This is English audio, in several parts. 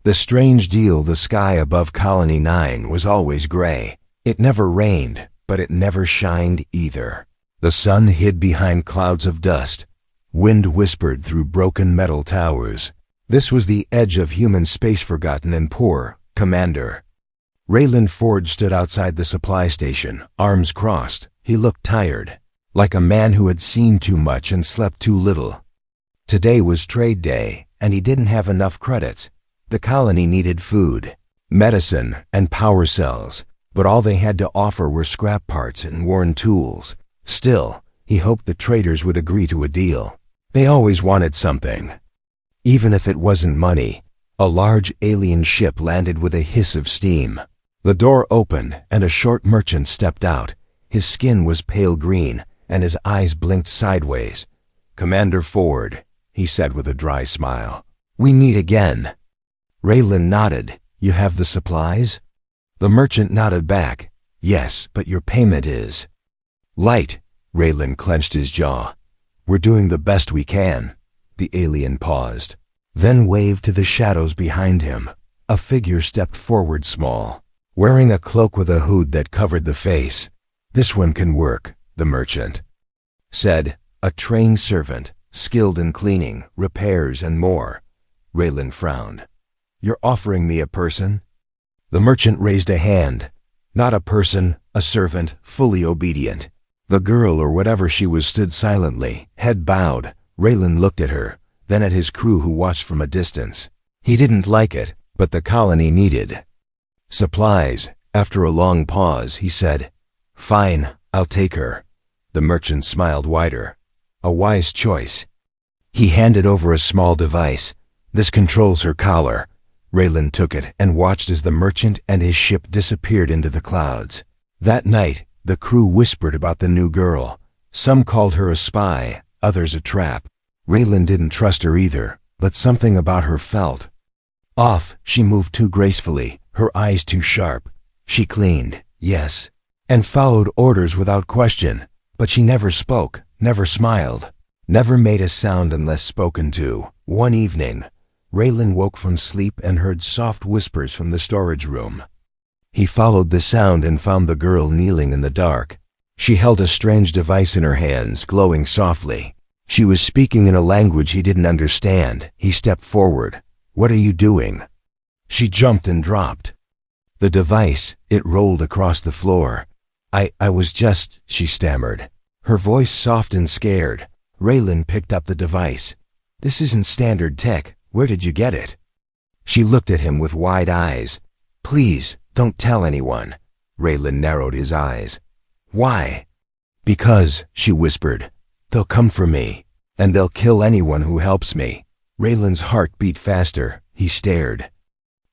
The strange deal, the sky above Colony 9 was always gray. It never rained, but it never shined either. The sun hid behind clouds of dust. Wind whispered through broken metal towers. This was the edge of human space, forgotten and poor, Commander. Raylan Ford stood outside the supply station, arms crossed. He looked tired, like a man who had seen too much and slept too little. Today was trade day, and he didn't have enough credits. The colony needed food, medicine, and power cells, but all they had to offer were scrap parts and worn tools. Still, he hoped the traders would agree to a deal. They always wanted something. Even if it wasn't money. A large alien ship landed with a hiss of steam. The door opened, and a short merchant stepped out. His skin was pale green, and his eyes blinked sideways. "Commander Ford," he said with a dry smile. "We meet again." Raylan nodded. "You have the supplies?" The merchant nodded back. "Yes, but your payment is..." "Light." Raylan clenched his jaw. "We're doing the best we can." The alien paused, then waved to the shadows behind him. A figure stepped forward, small, wearing a cloak with a hood that covered the face. "This one can work," the merchant said. "A trained servant, skilled in cleaning, repairs, and more." Raylan frowned. "You're offering me a person?" The merchant raised a hand. "Not a person, a servant, fully obedient." The girl, or whatever she was, stood silently, head bowed. Raylan looked at her, then at his crew who watched from a distance. He didn't like it, but the colony needed supplies. After a long pause, he said, "Fine, I'll take her." The merchant smiled wider. "A wise choice." He handed over a small device. "This controls her collar." Raylan took it and watched as the merchant and his ship disappeared into the clouds. That night, the crew whispered about the new girl. Some called her a spy, others a trap. Raylan didn't trust her either, but something about her felt off. She moved too gracefully, her eyes too sharp. She cleaned, yes, and followed orders without question, but she never spoke, never smiled, never made a sound unless spoken to. One evening, Raylan woke from sleep and heard soft whispers from the storage room. He followed the sound and found the girl kneeling in the dark. She held a strange device in her hands, glowing softly. She was speaking in a language he didn't understand. He stepped forward. "What are you doing?" She jumped and dropped the device. It rolled across the floor. I was just," she stammered, her voice soft and scared. Raylan picked up the device. "This isn't standard tech. Where did you get it?" She looked at him with wide eyes. "Please, don't tell anyone." Raylan narrowed his eyes. "Why?" "Because," she whispered, "they'll come for me, and they'll kill anyone who helps me." Raylan's heart beat faster. He stared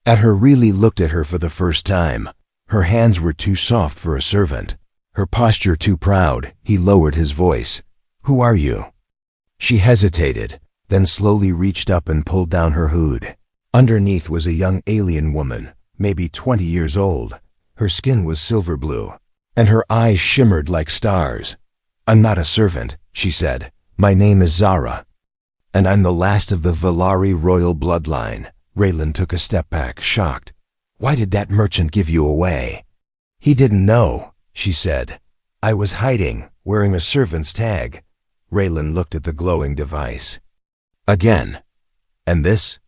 at her, really looked at her for the first time. Her hands were too soft for a servant, her posture too proud. He lowered his voice. "Who are you?" She hesitated, then slowly reached up and pulled down her hood. Underneath was a young alien woman, maybe 20 years old. Her skin was silver blue, and her eyes shimmered like stars. "I'm not a servant," she said. "My name is Zara, and I'm the last of the Valari royal bloodline." Raylan took a step back, shocked. "Why did that merchant give you away?" "He didn't know," she said. "I was hiding, wearing a servant's tag." Raylan looked at the glowing device again. "And this?"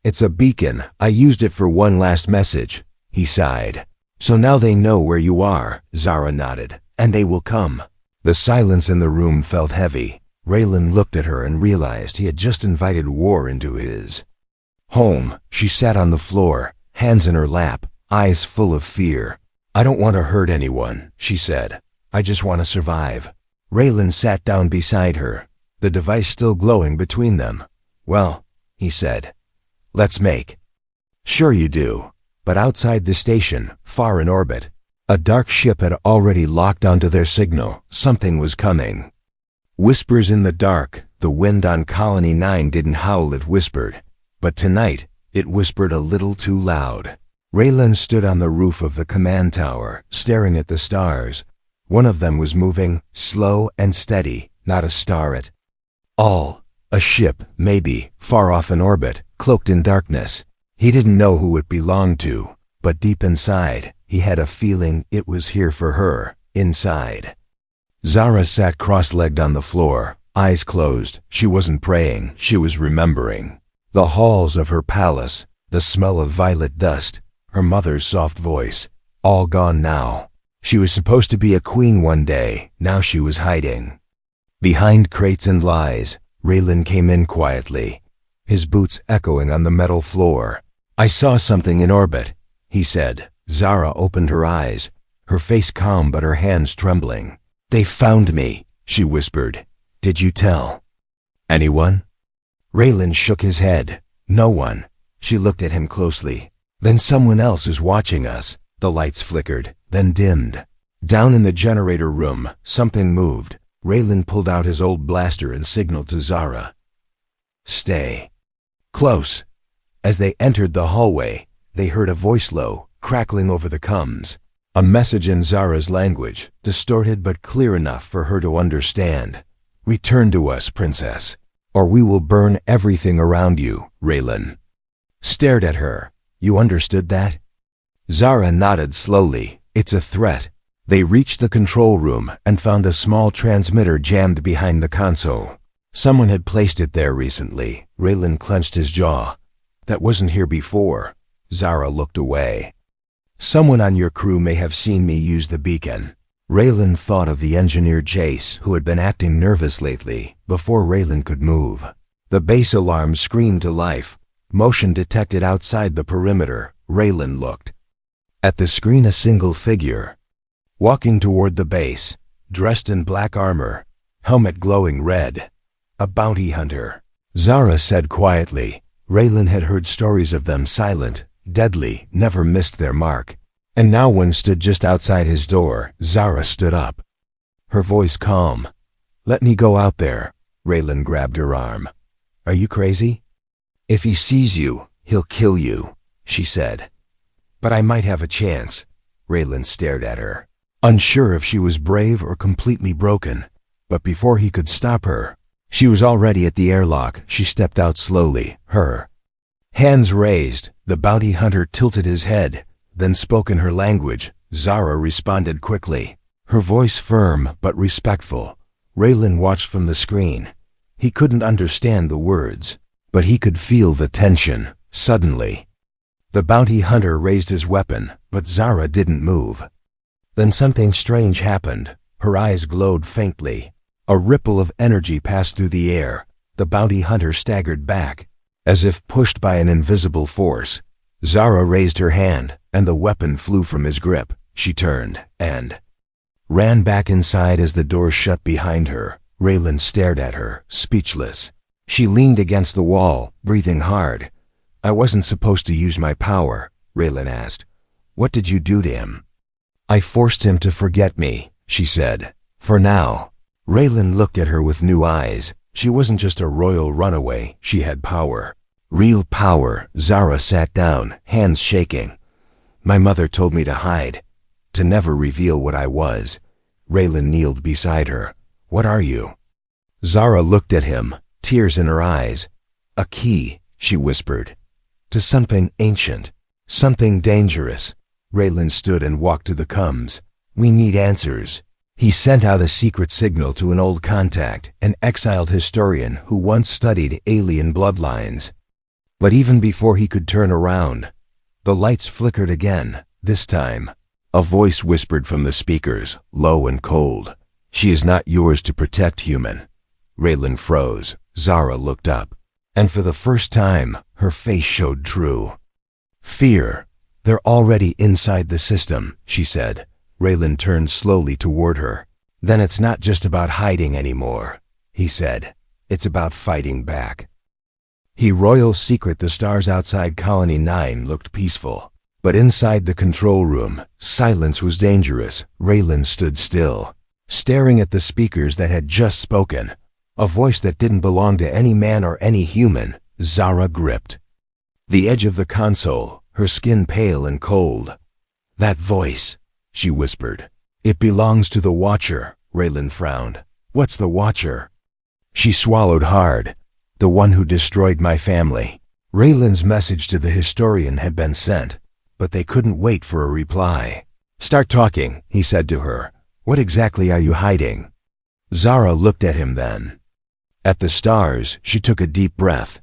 "It's a beacon. I used it for one last message." He sighed. "So now they know where you are," Zara nodded, "and they will come." The silence in the room felt heavy. Raylan looked at her and realized he had just invited war into his home. She sat on the floor, hands in her lap, eyes full of fear. "I don't want to hurt anyone," she said. "I just want to survive." Raylan sat down beside her, the device still glowing between them. "Well," he said, "let's make." "Sure you do." But outside the station, far in orbit, a dark ship had already locked onto their signal. Something was coming. Whispers in the dark. The wind on Colony 9 didn't howl, it whispered. But tonight, it whispered a little too loud. Raylan stood on the roof of the command tower, staring at the stars. One of them was moving, slow and steady, not a star at all. A ship, maybe, far off in orbit, cloaked in darkness. He didn't know who it belonged to, but deep inside, he had a feeling it was here for her, inside. Zara sat cross-legged on the floor, eyes closed. She wasn't praying, she was remembering. The halls of her palace, the smell of violet dust, her mother's soft voice, all gone now. She was supposed to be a queen one day, now she was hiding. Behind crates and lies, Raylan came in quietly, his boots echoing on the metal floor. "I saw something in orbit," he said. Zara opened her eyes, her face calm but her hands trembling. "They found me," she whispered. "Did you tell anyone?" Raylan shook his head. "No one." She looked at him closely. "Then someone else is watching us." The lights flickered, then dimmed. Down in the generator room, something moved. Raylan pulled out his old blaster and signaled to Zara. "Stay close." As they entered the hallway, they heard a voice low, crackling over the comms. A message in Zara's language, distorted but clear enough for her to understand. "Return to us, princess, or we will burn everything around you." Raylan stared at her. "You understood that?" Zara nodded slowly. "It's a threat." They reached the control room and found a small transmitter jammed behind the console. Someone had placed it there recently. Raylan clenched his jaw. "That wasn't here before." Zara looked away. "Someone on your crew may have seen me use the beacon." Raylan thought of the engineer Jace, who had been acting nervous lately, before Raylan could move. The base alarm screamed to life. Motion detected outside the perimeter. Raylan looked. At the screen, a single figure, walking toward the base, dressed in black armor, helmet glowing red. A bounty hunter. Zara said quietly. Raylan had heard stories of them, silent, deadly, never missed their mark. And now one stood just outside his door. Zara stood up, her voice calm. "Let me go out there." Raylan grabbed her arm. "Are you crazy?" "If he sees you, he'll kill you," she said. "But I might have a chance." Raylan stared at her, unsure if she was brave or completely broken. But before he could stop her, she was already at the airlock. She stepped out slowly, her hands raised. The bounty hunter tilted his head, then spoke in her language. Zara responded quickly, her voice firm but respectful. Raylan watched from the screen. He couldn't understand the words, but he could feel the tension. Suddenly, the bounty hunter raised his weapon, but Zara didn't move. Then something strange happened. Her eyes glowed faintly. A ripple of energy passed through the air. The bounty hunter staggered back, as if pushed by an invisible force. Zara raised her hand, and the weapon flew from his grip. She turned and ran back inside as the door shut behind her. Raylan stared at her, speechless. She leaned against the wall, breathing hard. "I wasn't supposed to use my power," Raylan asked. "What did you do to him?" "I forced him to forget me," she said. "For now." Raylan looked at her with new eyes. She wasn't just a royal runaway, she had power. Real power. Zara sat down, hands shaking. "My mother told me to hide, to never reveal what I was." Raylan kneeled beside her. "What are you?" Zara looked at him, tears in her eyes. "A key," she whispered, "to something ancient, something dangerous." Raylan stood and walked to the comms. "We need answers." He sent out a secret signal to an old contact, an exiled historian who once studied alien bloodlines. But even before he could turn around, the lights flickered again. This time, a voice whispered from the speakers, low and cold. "She is not yours to protect, human." Raylan froze. Zara looked up, and for the first time, her face showed true fear. "They're already inside the system," she said. Raylan turned slowly toward her. "Then it's not just about hiding anymore," he said. "It's about fighting back." He royal secret. The stars outside Colony 9 looked peaceful. But inside the control room, silence was dangerous. Raylan stood still, staring at the speakers that had just spoken. A voice that didn't belong to any man or any human. Zara gripped the edge of the console, her skin pale and cold. "That voice," she whispered. "It belongs to the Watcher." Raylan frowned. "What's the Watcher?" She swallowed hard. "The one who destroyed my family." Raylan's message to the historian had been sent, but they couldn't wait for a reply. "Start talking," he said to her. "What exactly are you hiding?" Zara looked at him then. At the stars, she took a deep breath.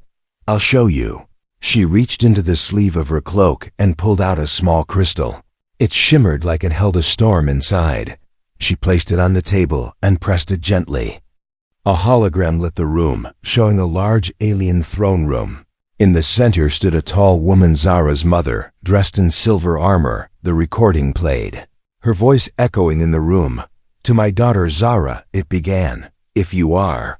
"I'll show you." She reached into the sleeve of her cloak and pulled out a small crystal. It shimmered like it held a storm inside. She placed it on the table and pressed it gently. A hologram lit the room, showing a large alien throne room. In the center stood a tall woman, Zara's mother, dressed in silver armor. The recording played, her voice echoing in the room. "To my daughter Zara," it began, "if you are."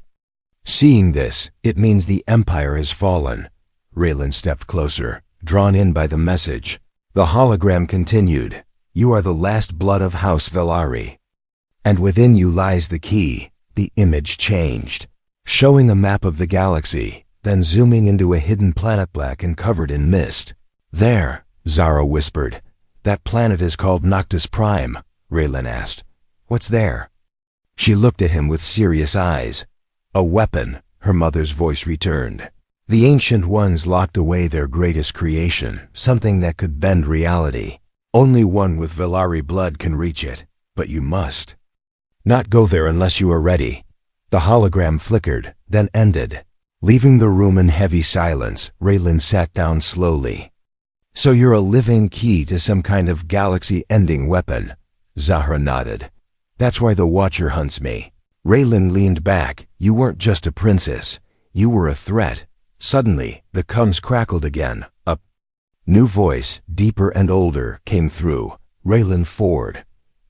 Seeing this, it means the Empire has fallen. Raylan stepped closer, drawn in by the message. The hologram continued, "You are the last blood of House Velari. And within you lies the key." The image changed, showing a map of the galaxy, then zooming into a hidden planet black and covered in mist. "There," Zara whispered. "That planet is called Noctis Prime," Raylan asked. "What's there?" She looked at him with serious eyes. "A weapon," her mother's voice returned. "The Ancient Ones locked away their greatest creation, something that could bend reality. Only one with Velari blood can reach it, but you must not go there unless you are ready." The hologram flickered, then ended. Leaving the room in heavy silence, Raylan sat down slowly. "So you're a living key to some kind of galaxy-ending weapon?" Zahra nodded. "That's why the Watcher hunts me." Raylan leaned back. "You weren't just a princess. You were a threat." Suddenly, the coms crackled again. A new voice, deeper and older, came through. "Raylan Ford.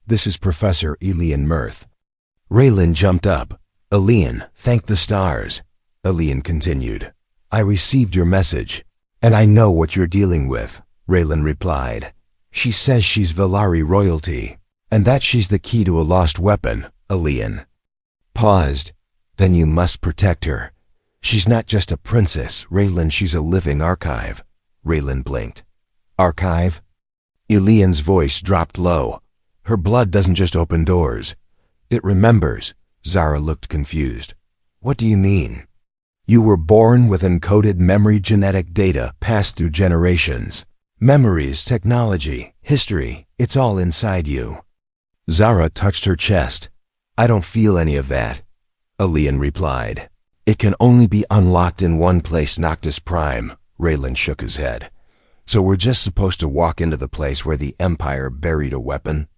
This is Professor Elian Mirth." Raylan jumped up. "Elian, thank the stars." Elian continued, "I received your message, and I know what you're dealing with," Raylan replied. "She says she's Velari royalty, and that she's the key to a lost weapon." Elian paused. "Then you must protect her. She's not just a princess, Raylan, she's a living archive." Raylan blinked. "Archive?" Elian's voice dropped low. "Her blood doesn't just open doors. It remembers." Zara looked confused. "What do you mean?" "You were born with encoded memory genetic data passed through generations. Memories, technology, history, it's all inside you." Zara touched her chest. "I don't feel any of that," Elian replied. "It can only be unlocked in one place, Noctis Prime." Raylan shook his head. "So we're just supposed to walk into the place where the Empire buried a weapon?"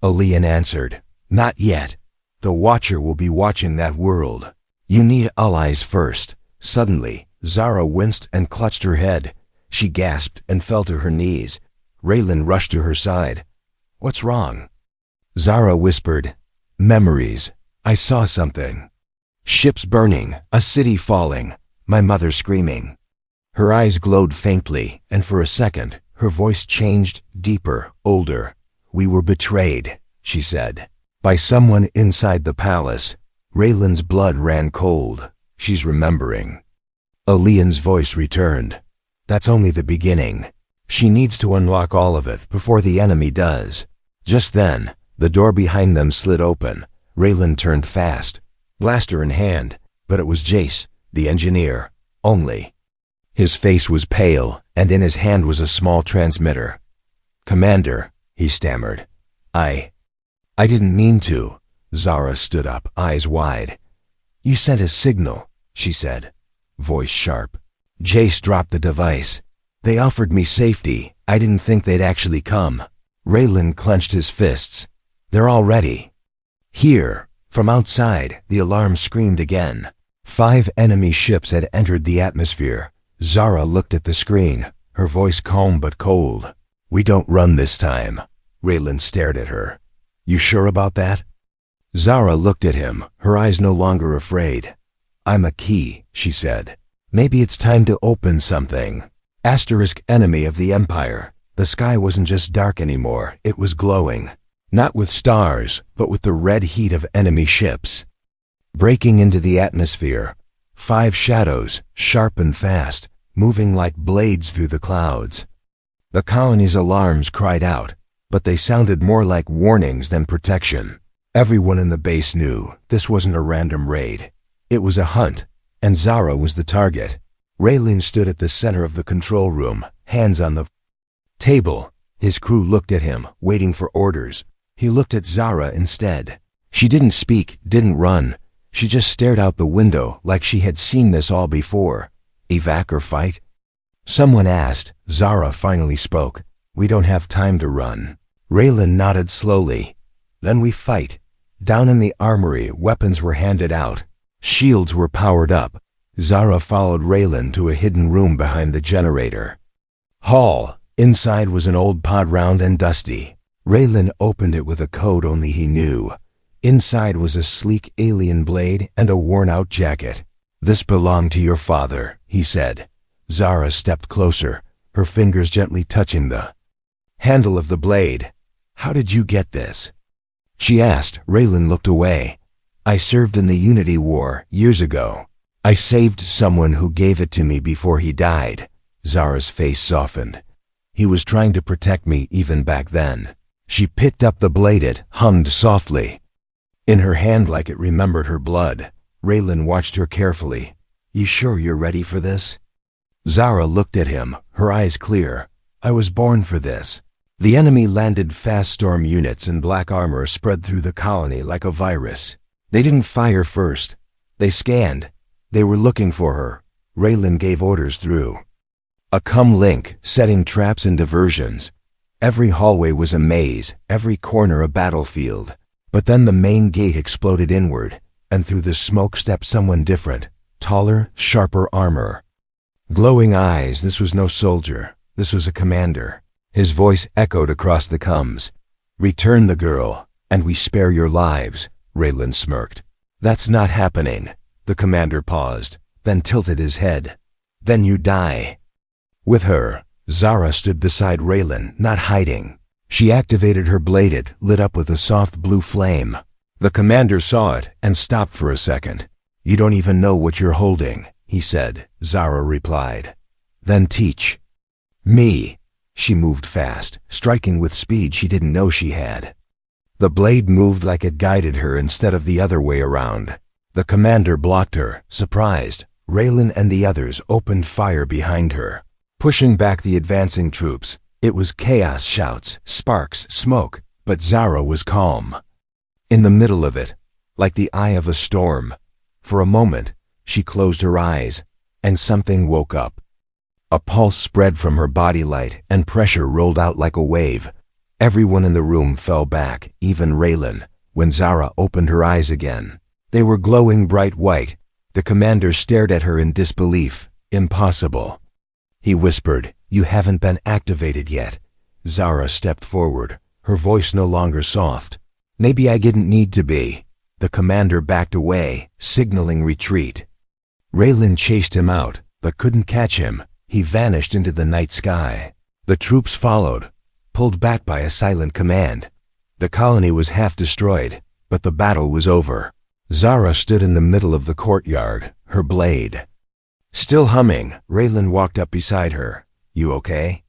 Elian answered, "Not yet. The Watcher will be watching that world. You need allies first." Suddenly, Zara winced and clutched her head. She gasped and fell to her knees. Raylan rushed to her side. "What's wrong?" Zara whispered, "Memories. I saw something. Ships burning, a city falling, my mother screaming." Her eyes glowed faintly, and for a second, her voice changed, deeper, older. "We were betrayed," she said, "by someone inside the palace." Raylan's blood ran cold. "She's remembering." Elian's voice returned. "That's only the beginning. She needs to unlock all of it before the enemy does." Just then, the door behind them slid open. Raylan turned fast, blaster in hand, but it was Jace, the engineer, only. His face was pale, and in his hand was a small transmitter. "Commander," he stammered. I didn't mean to." Zara stood up, eyes wide. "You sent a signal," she said, voice sharp. Jace dropped the device. "They offered me safety. I didn't think they'd actually come." Raylan clenched his fists. "They're all ready." Here, from outside, the alarm screamed again. 5 enemy ships had entered the atmosphere. Zara looked at the screen, her voice calm but cold. "We don't run this time." Raylan stared at her. "You sure about that?" Zara looked at him, her eyes no longer afraid. "I'm a key," she said. "Maybe it's time to open something." Enemy of the Empire. The sky wasn't just dark anymore, it was glowing. Not with stars, but with the red heat of enemy ships. Breaking into the atmosphere, 5 shadows, sharp and fast, moving like blades through the clouds. The colony's alarms cried out, but they sounded more like warnings than protection. Everyone in the base knew this wasn't a random raid. It was a hunt, and Zara was the target. Raylan stood at the center of the control room, hands on the table. His crew looked at him, waiting for orders. He looked at Zara instead. She didn't speak, didn't run. She just stared out the window like she had seen this all before. Evac or fight? Someone asked. Zara finally spoke. We don't have time to run. Raylan nodded slowly. Then we fight. Down in the armory, weapons were handed out. Shields were powered up. Zara followed Raylan to a hidden room behind the generator. Hall. Inside was an old pod, round and dusty. Raylan opened it with a code only he knew. Inside was a sleek alien blade and a worn-out jacket. This belonged to your father, he said. Zara stepped closer, her fingers gently touching the handle of the blade. How did you get this? She asked. Raylan looked away. I served in the Unity War years ago. I saved someone who gave it to me before he died. Zara's face softened. He was trying to protect me even back then. She picked up the blade. It hummed softly in her hand like it remembered her blood. Raylan watched her carefully. You sure you're ready for this? Zara looked at him, her eyes clear. I was born for this. The enemy landed fast storm units in black armor spread through the colony like a virus. They didn't fire first. They scanned. They were looking for her. Raylan gave orders through a link, setting traps and diversions. Every hallway was a maze, every corner a battlefield. But then the main gate exploded inward, and through the smoke stepped someone different, taller, sharper armor. Glowing eyes. This was no soldier. This was a commander. His voice echoed across the comms. Return the girl, and we spare your lives, Raylan smirked. That's not happening. The commander paused, then tilted his head. Then you die. With her, Zara stood beside Raylan, not hiding. She activated her blade. It lit up with a soft blue flame. The commander saw it and stopped for a second. You don't even know what you're holding, he said. Zara replied. Then teach me. She moved fast, striking with speed she didn't know she had. The blade moved like it guided her instead of the other way around. The commander blocked her, surprised. Raylan and the others opened fire behind her, pushing back the advancing troops. It was chaos, shouts, sparks, smoke, but Zara was calm. In the middle of it, like the eye of a storm. For a moment, she closed her eyes, and something woke up. A pulse spread from her body, light and pressure rolled out like a wave. Everyone in the room fell back, even Raylan, when Zara opened her eyes again. They were glowing bright white. The commander stared at her in disbelief. Impossible. He whispered, You haven't been activated yet. Zara stepped forward, her voice no longer soft. Maybe I didn't need to be. The commander backed away, signaling retreat. Raylan chased him out, but couldn't catch him. He vanished into the night sky. The troops followed, pulled back by a silent command. The colony was half destroyed, but the battle was over. Zara stood in the middle of the courtyard, her blade still humming. Raylan walked up beside her. You okay?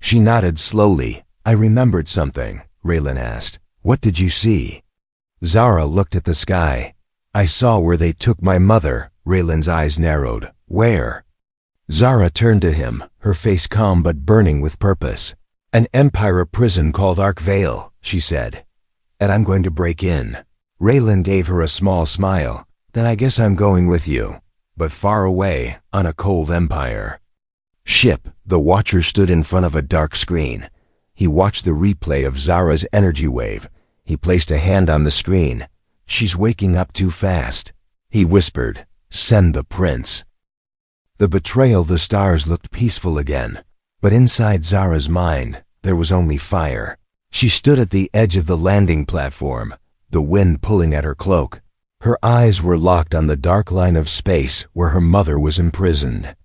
She nodded slowly. I remembered something, Raylan asked. What did you see? Zara looked at the sky. I saw where they took my mother. Raylan's eyes narrowed. Where? Zara turned to him, her face calm but burning with purpose. An Empire prison called Arc Vale, she said. And I'm going to break in. Raylan gave her a small smile. Then I guess I'm going with you. But far away, on a cold Empire ship. The Watcher stood in front of a dark screen. He watched the replay of Zara's energy wave. He placed a hand on the screen. She's waking up too fast. He whispered, Send the prince. The betrayal. The stars looked peaceful again. But inside Zara's mind, there was only fire. She stood at the edge of the landing platform, the wind pulling at her cloak. Her eyes were locked on the dark line of space where her mother was imprisoned.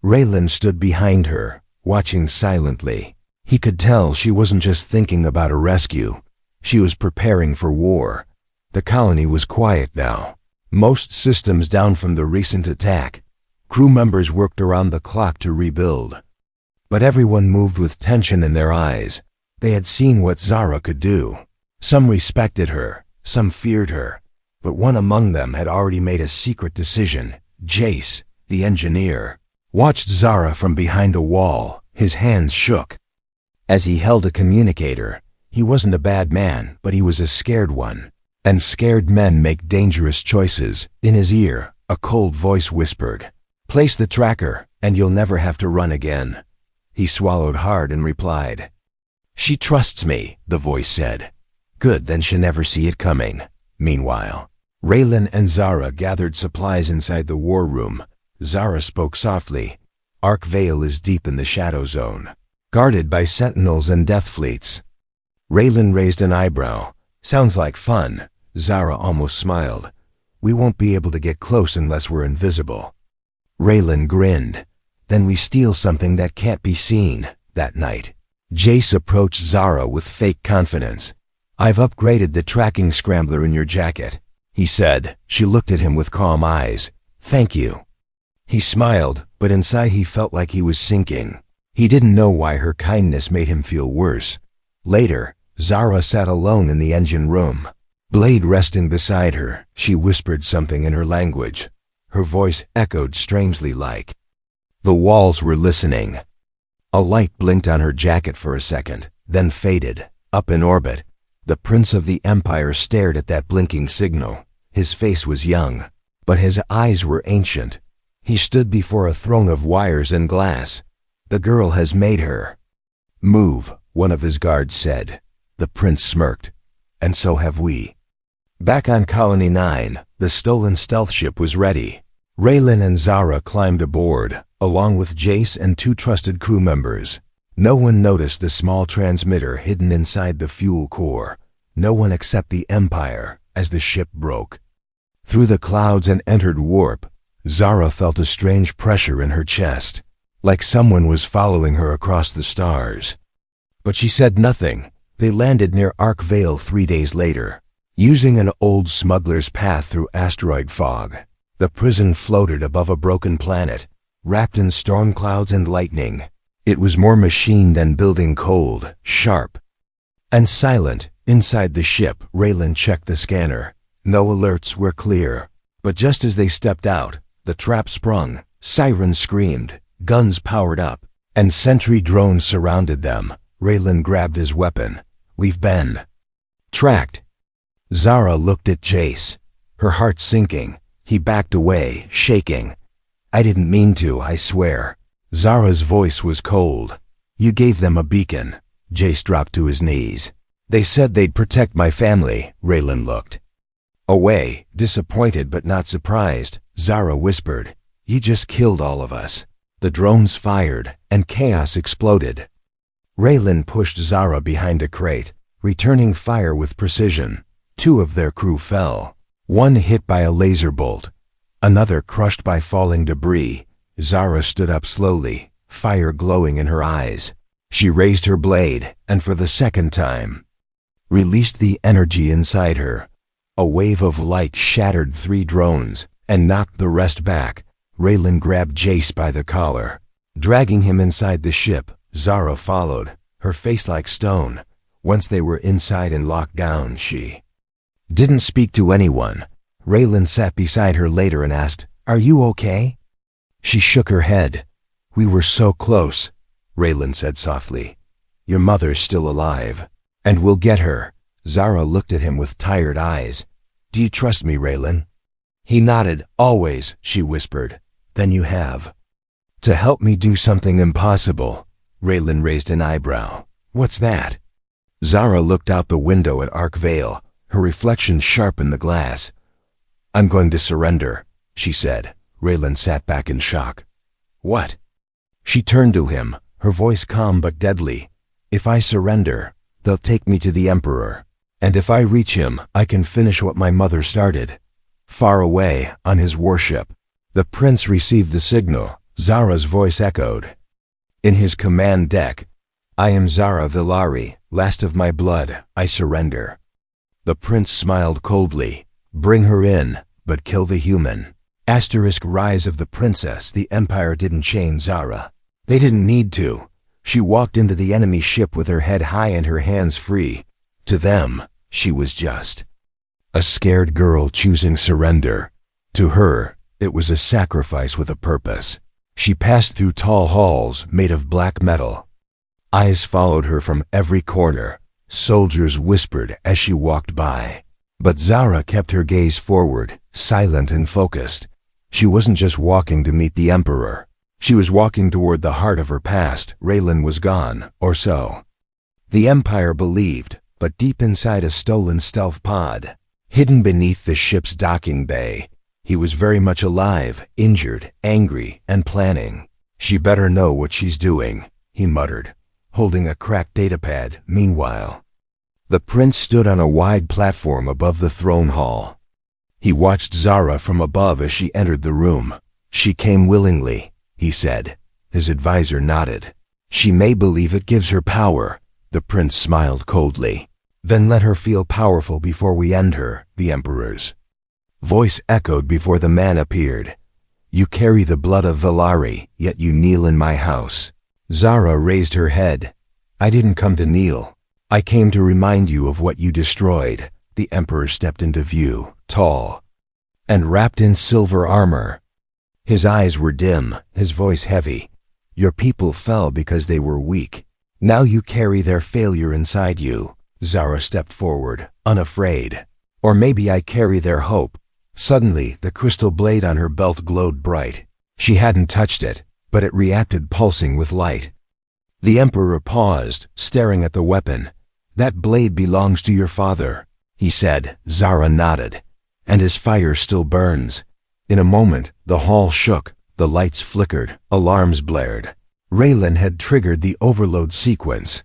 Raylan stood behind her, watching silently. He could tell she wasn't just thinking about a rescue. She was preparing for war. The colony was quiet now. Most systems down from the recent attack. Crew members worked around the clock to rebuild. But everyone moved with tension in their eyes. They had seen what Zara could do. Some respected her, some feared her. But one among them had already made a secret decision. Jace, the engineer. watched Zara from behind a wall. His hands shook. As he held a communicator, he wasn't a bad man, but he was a scared one. And scared men make dangerous choices. In his ear, a cold voice whispered, "Place the tracker, and you'll never have to run again." He swallowed hard and replied, "She trusts me," the voice said. "Good, then she'll never see it coming." Meanwhile, Raylan and Zara gathered supplies inside the war room. Zara spoke softly. Arc Vale is deep in the shadow zone, guarded by sentinels and death fleets. Raylan raised an eyebrow. "Sounds like fun." Zara almost smiled. "We won't be able to get close unless we're invisible." Raylan grinned. "Then we steal something that can't be seen." That night, Jace approached Zara with fake confidence. "I've upgraded the tracking scrambler in your jacket," he said. She looked at him with calm eyes. "Thank you." He smiled, but inside he felt like he was sinking. He didn't know why her kindness made him feel worse. Later, Zara sat alone in the engine room. Blade resting beside her, she whispered something in her language. Her voice echoed strangely like. The walls were listening. A light blinked on her jacket for a second, then faded. Up in orbit, the Prince of the Empire stared at that blinking signal. His face was young, but his eyes were ancient. He stood before a throne of wires and glass. "The girl has made her." "Move," one of his guards said. The prince smirked. "And so have we." Back on Colony 9, the stolen stealth ship was ready. Raylan and Zara climbed aboard, along with Jace and 2 trusted crew members. No one noticed the small transmitter hidden inside the fuel core. No one except the Empire, as the ship broke. Through the clouds and entered warp, Zara felt a strange pressure in her chest, like someone was following her across the stars. But she said nothing. They landed near Arc Vale 3 days later, using an old smuggler's path through asteroid fog. The prison floated above a broken planet, wrapped in storm clouds and lightning. It was more machine than building, cold, sharp, and silent. Inside the ship, Raylan checked the scanner. No alerts were clear. But just as they stepped out, the trap sprung, sirens screamed, guns powered up, and sentry drones surrounded them. Raylan grabbed his weapon. "We've been tracked." Zara looked at Jace, her heart sinking. He backed away, shaking. "I didn't mean to, I swear." Zara's voice was cold. "You gave them a beacon." Jace dropped to his knees. "They said they'd protect my family." Raylan looked away, disappointed but not surprised. Zara whispered, "You just killed all of us." The drones fired, and chaos exploded. Raylan pushed Zara behind a crate, returning fire with precision. 2 of their crew fell. One hit by a laser bolt, another crushed by falling debris. Zara stood up slowly, fire glowing in her eyes. She raised her blade, and for the second time, released the energy inside her. A wave of light shattered 3 drones, and knocked the rest back. Raylan grabbed Jace by the collar, dragging him inside the ship. Zara followed, her face like stone. Once they were inside and locked down, she didn't speak to anyone. Raylan sat beside her later and asked, "Are you okay?" She shook her head. "We were so close," Raylan said softly. "Your mother's still alive, and we'll get her." Zara looked at him with tired eyes. "Do you trust me, Raylan?" He nodded. "Always," she whispered. "Then you have to help me do something impossible." Raylan raised an eyebrow. "What's that?" Zara looked out the window at Arc Vale, her reflection sharp in the glass. "I'm going to surrender," she said. Raylan sat back in shock. "What?" She turned to him, her voice calm but deadly. "If I surrender, they'll take me to the Emperor. And if I reach him, I can finish what my mother started." Far away, on his warship, the prince received the signal. Zara's voice echoed. In his command deck, "I am Zara Villari, last of my blood, I surrender." The prince smiled coldly. "Bring her in, but kill the human." Rise of the princess. The Empire didn't chain Zara. They didn't need to. She walked into the enemy ship with her head high and her hands free. To them, she was just a scared girl choosing surrender. To her, it was a sacrifice with a purpose. She passed through tall halls made of black metal. Eyes followed her from every corner. Soldiers whispered as she walked by. But Zara kept her gaze forward, silent and focused. She wasn't just walking to meet the Emperor. She was walking toward the heart of her past. Raylan was gone, or so the Empire believed, but deep inside a stolen stealth pod, hidden beneath the ship's docking bay, he was very much alive, injured, angry, and planning. She better know what she's doing, he muttered, holding a cracked datapad. Meanwhile, the prince stood on a wide platform above the throne hall. He watched Zara from above as she entered the room. She came willingly, he said. His advisor nodded. She may believe it gives her power. The prince smiled coldly. Then let her feel powerful before we end her, the Emperor's voice echoed before the man appeared. You carry the blood of Valari, yet you kneel in my house. Zara raised her head. I didn't come to kneel. I came to remind you of what you destroyed. The Emperor stepped into view, tall and wrapped in silver armor. His eyes were dim, his voice heavy. Your people fell because they were weak. Now you carry their failure inside you. Zara stepped forward, unafraid. Or maybe I carry their hope. Suddenly, the crystal blade on her belt glowed bright. She hadn't touched it, but it reacted, pulsing with light. The Emperor paused, staring at the weapon. That blade belongs to your father, he said. Zara nodded. And his fire still burns. In a moment, the hall shook, the lights flickered, alarms blared. Raylan had triggered the overload sequence.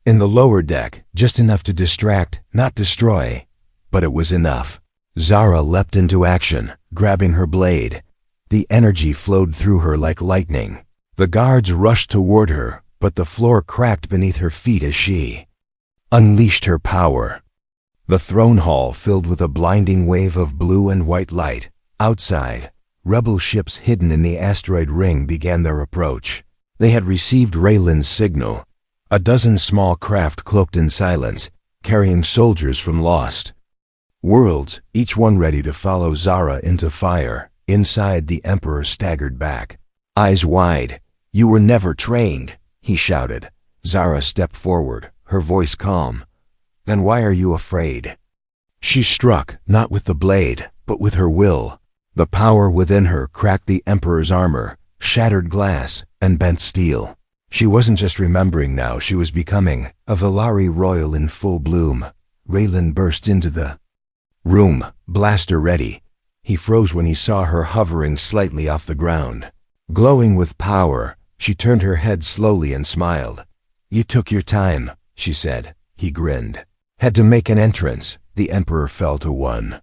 In the lower deck, just enough to distract, not destroy. But it was enough. Zara leapt into action, grabbing her blade. The energy flowed through her like lightning. The guards rushed toward her, but the floor cracked beneath her feet as she unleashed her power. The throne hall filled with a blinding wave of blue and white light. Outside, rebel ships hidden in the asteroid ring began their approach. They had received Raylan's signal. A dozen small craft cloaked in silence, carrying soldiers from lost worlds, each one ready to follow Zara into fire. Inside, the Emperor staggered back, eyes wide. You were never trained, he shouted. Zara stepped forward, her voice calm. Then why are you afraid? She struck, not with the blade, but with her will. The power within her cracked the Emperor's armor, shattered glass, and bent steel. She wasn't just remembering now, she was becoming a Valari royal in full bloom. Raylan burst into the room, blaster ready. He froze when he saw her hovering slightly off the ground. Glowing with power, she turned her head slowly and smiled. You took your time, she said. He grinned. Had to make an entrance. The Emperor fell to one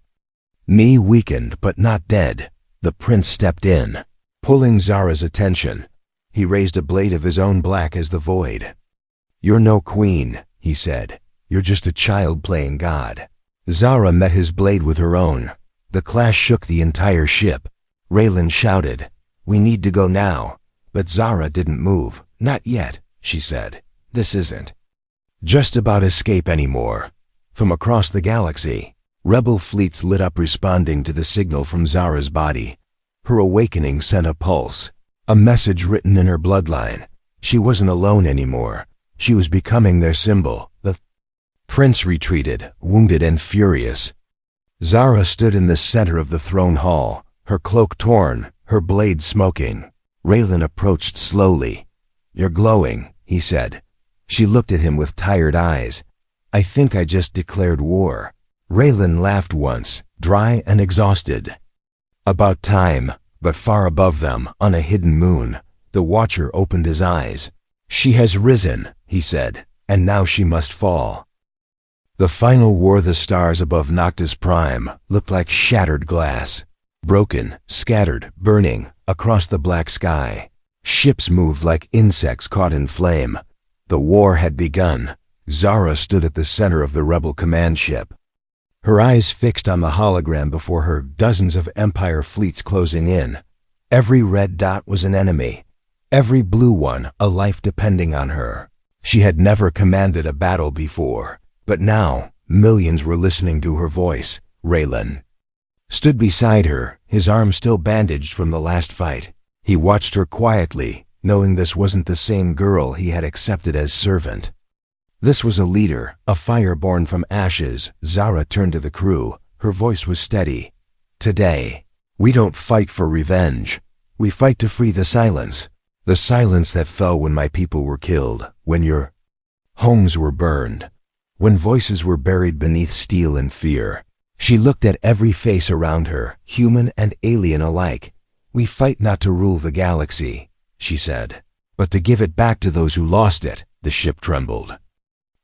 knee, weakened but not dead. The prince stepped in, pulling Zara's attention. He raised a blade of his own, black as the void. You're no queen, he said. You're just a child playing God. Zara met his blade with her own. The clash shook the entire ship. Raylan shouted, We need to go now. But Zara didn't move. Not yet, she said. This isn't just about escape anymore. From across the galaxy, rebel fleets lit up, responding to the signal from Zara's body. Her awakening sent a pulse, a message written in her bloodline. She wasn't alone anymore. She was becoming their symbol. The prince retreated, wounded and furious. Zara stood in the center of the throne hall, her cloak torn, her blade smoking. Raylan approached slowly. You're glowing, he said. She looked at him with tired eyes. I think I just declared war. Raylan laughed once, dry and exhausted. About time. But far above them, on a hidden moon, the Watcher opened his eyes. She has risen, he said, and now she must fall. The final war. The stars above Noctis Prime looked like shattered glass, broken, scattered, burning across the black sky. Ships moved like insects caught in flame. The war had begun. Zara stood at the center of the rebel command ship, her eyes fixed on the hologram before her, dozens of Empire fleets closing in. Every red dot was an enemy, every blue one a life depending on her. She had never commanded a battle before, but now millions were listening to her voice. Raylan stood beside her, his arm still bandaged from the last fight. He watched her quietly, knowing this wasn't the same girl he had accepted as servant. This was a leader, a fire born from ashes. Zara turned to the crew. Her voice was steady. Today, we don't fight for revenge. We fight to free the silence. The silence that fell when my people were killed, when your homes were burned, when voices were buried beneath steel and fear. She looked at every face around her, human and alien alike. We fight not to rule the galaxy, she said, but to give it back to those who lost it. The ship trembled.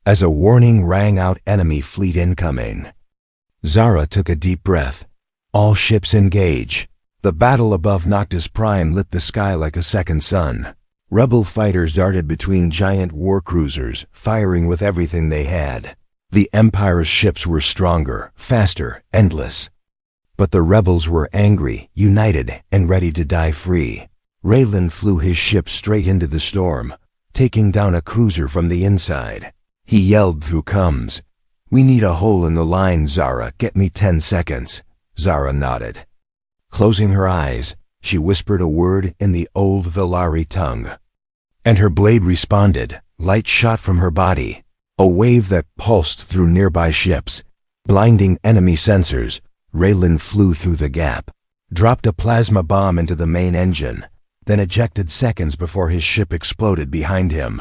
As a warning rang out, enemy fleet incoming. Zara took a deep breath. All ships engage. The battle above Noctis Prime lit the sky like a second sun. Rebel fighters darted between giant war cruisers, firing with everything they had. The Empire's ships were stronger, faster, endless. But the rebels were angry, united, and ready to die free. Raylan flew his ship straight into the storm, taking down a cruiser from the inside. He yelled through comms, "We need a hole in the line, Zara. Get me 10 seconds." Zara nodded. Closing her eyes, she whispered a word in the old Velari tongue. And her blade responded. Light shot from her body, a wave that pulsed through nearby ships, blinding enemy sensors. Raylan flew through the gap, dropped a plasma bomb into the main engine, then ejected seconds before his ship exploded behind him.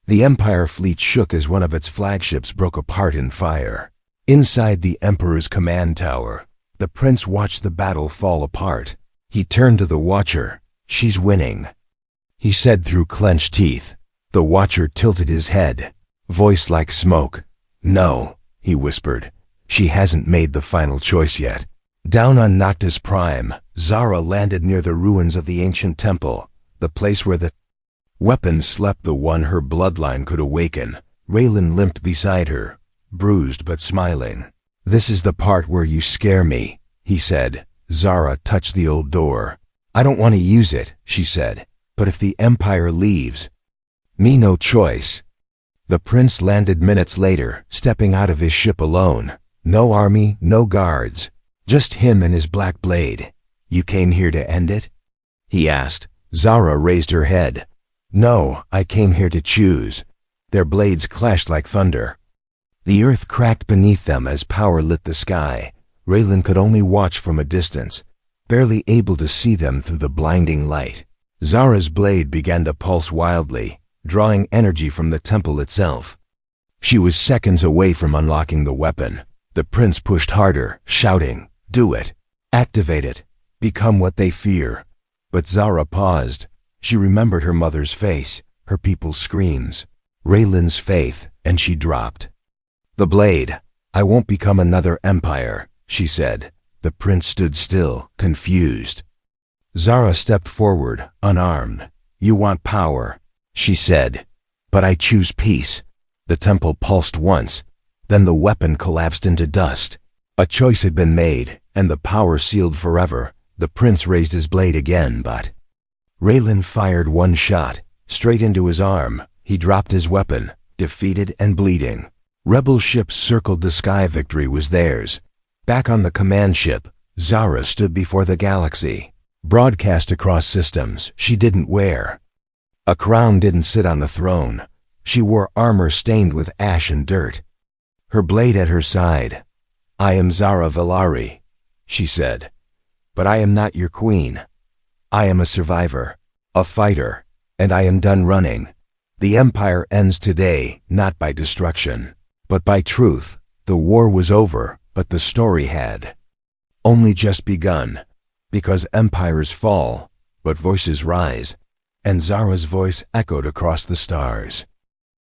The Empire fleet shook as one of its flagships broke apart in fire. Inside the Emperor's command tower, the prince watched the battle fall apart. He turned to the Watcher. "She's winning," he said through clenched teeth. The Watcher tilted his head, voice like smoke. "No," he whispered. "She hasn't made the final choice yet." Down on Noctis Prime, Zara landed near the ruins of the ancient temple, the place where the weapon slept, the one her bloodline could awaken. Raylan limped beside her, bruised but smiling. "This is the part where you scare me," he said. Zara touched the old door. "I don't want to use it," she said, "but if the Empire leaves, me no choice." The prince landed minutes later, stepping out of his ship alone. No army, no guards, just him and his black blade. "You came here to end it?" he asked. Zara raised her head. "No, I came here to choose." Their blades clashed like thunder. The earth cracked beneath them as power lit the sky. Raylan could only watch from a distance, barely able to see them through the blinding light. Zara's blade began to pulse wildly, drawing energy from the temple itself. She was seconds away from unlocking the weapon. The prince pushed harder, shouting, "Do it! Activate it! Become what they fear!" But Zara paused. She remembered her mother's face, her people's screams, Raylan's faith, and she dropped the blade. "I won't become another empire," she said. The prince stood still, confused. Zara stepped forward, unarmed. "You want power," she said, "but I choose peace." The temple pulsed once, then the weapon collapsed into dust. A choice had been made, and the power sealed forever. The prince raised his blade again, but Raylan fired one shot, straight into his arm. He dropped his weapon, defeated and bleeding. Rebel ships circled the sky. Victory was theirs. Back on the command ship, Zara stood before the galaxy. Broadcast across systems, she didn't wear a crown, didn't sit on the throne. She wore armor stained with ash and dirt. Her blade at her side. "I am Zara Velari," she said, "but I am not your queen. I am a survivor, a fighter, and I am done running. The Empire ends today, not by destruction, but by truth." The war was over, but the story had only just begun, because empires fall, but voices rise, and Zara's voice echoed across the stars.